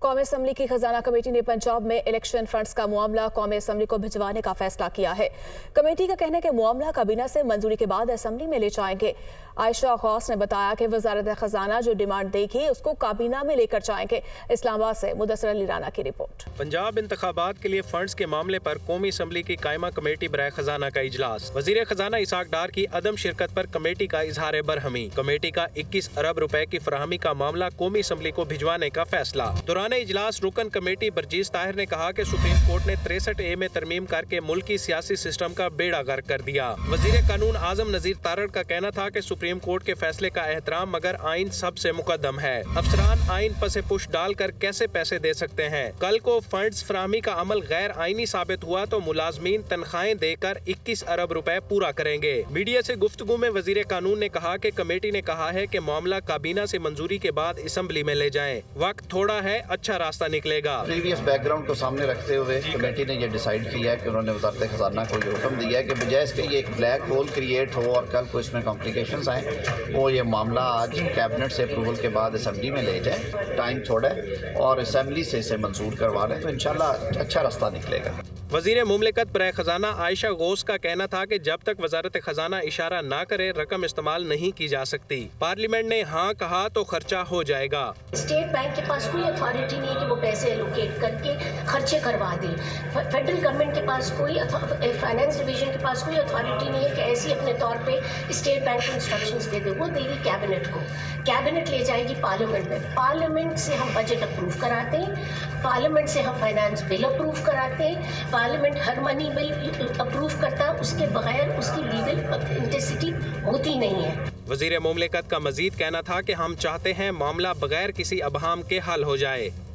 कौमी असम्बली की खजाना कमेटी ने पंजाब में इलेक्शन फंड्स का मामला कौमी असम्बली को भिजवाने का फैसला किया है। कमेटी का कहना है कि मामला काबीना से मंजूरी के बाद असम्बली में ले जाएंगे। आयशा गौस ने बताया कि वजारत खजाना जो डिमांड देगी उसको काबीना में लेकर जाएंगे। इस्लामाबाद से मुदस्सिर अली राना की रिपोर्ट। पंजाब इंतखाबात के लिए फंड्स के मामले पर कौमी असम्बली की कायमा कमेटी बराए खजाना का इजलास। वजीर खजाना इसाक डार की अदम शिरकत पर कमेटी का इजहार बरहमी। कमेटी का 21 अरब रुपए की फराहमी का मामला कौमी असम्बली को भिजवाने का फैसला। दौरान इजलास रुकन कमेटी बरजीज ताहिर ने कहा कि सुप्रीम कोर्ट ने 63A में तरमीम करके मुल्की सियासी सिस्टम का बेड़ा गर्क कर दिया। वजीर कानून आजम नजीर तारड़ का कहना था कि सुप्रीम कोर्ट के फैसले का एहतराम मगर आइन सबसे मुकद्दम है। अफसरान आइन पसे पुश डालकर कैसे पैसे दे सकते हैं। कल को फंड्स फराहमी का अमल गैर आइनी साबित हुआ तो मुलाजमीन तनख्वाहें देकर 21 अरब रुपए पूरा करेंगे। मीडिया से गुफ्तगू में वजीर कानून ने कहा कि कमेटी ने कहा है कि मामला काबीना से मंजूरी के बाद असम्बली में ले जाएं। वक्त थोड़ा है, अच्छा रास्ता निकलेगा। प्रीवियस बैकग्राउंड को सामने रखते हुए कमेटी ने ये डिसाइड किया है कि उन्होंने वजारत खजाना को ये हुक्म दिया है कि बजाय इसके ये एक ब्लैक होल क्रिएट हो और कल को इसमें कॉम्प्लिकेशंस आए, वो ये मामला आज कैबिनेट से अप्रूवल के बाद असम्बली में ले जाए। टाइम थोड़ा है और असम्बली से इसे मंजूर करवा लें तो इंशाल्लाह अच्छा रास्ता निकलेगा। वजीर मुमलिकत बराए खजाना आयशा गौस का कहना था कि जब तक वजारत खजाना इशारा ना करे रकम इस्तेमाल नहीं की जा सकती। पार्लियामेंट ने हाँ कहा तो खर्चा हो जाएगा। स्टेट बैंक के पास कोई अथॉरिटी नहीं है कि वो पैसे एलोकेट करके खर्चे करवा दे। फेडरल गवर्नमेंट के पास कोई फाइनेंस डिवीजन के पास कोई अथॉरिटी नहीं है कि ऐसी अपने तौर पे स्टेट बैंक को इंस्ट्रक्शंस दे दे। वो देगी कैबिनेट को, कैबिनेट ले जाएगी पार्लियामेंट में, पार्लियामेंट से हम बजट अप्रूव कराते हैं, पार्लियामेंट से हम फाइनेंस बिल अप्रूव कराते हैं, पार्लियामेंट हर मनी बिल अप्रूव करता है, उसके बगैर उसकी लीगल इंटेंसिटी होती नहीं है। वजीर मुमलिकत का मजीद कहना था कि हम चाहते हैं मामला बगैर किसी अबहाम के हल हो जाए।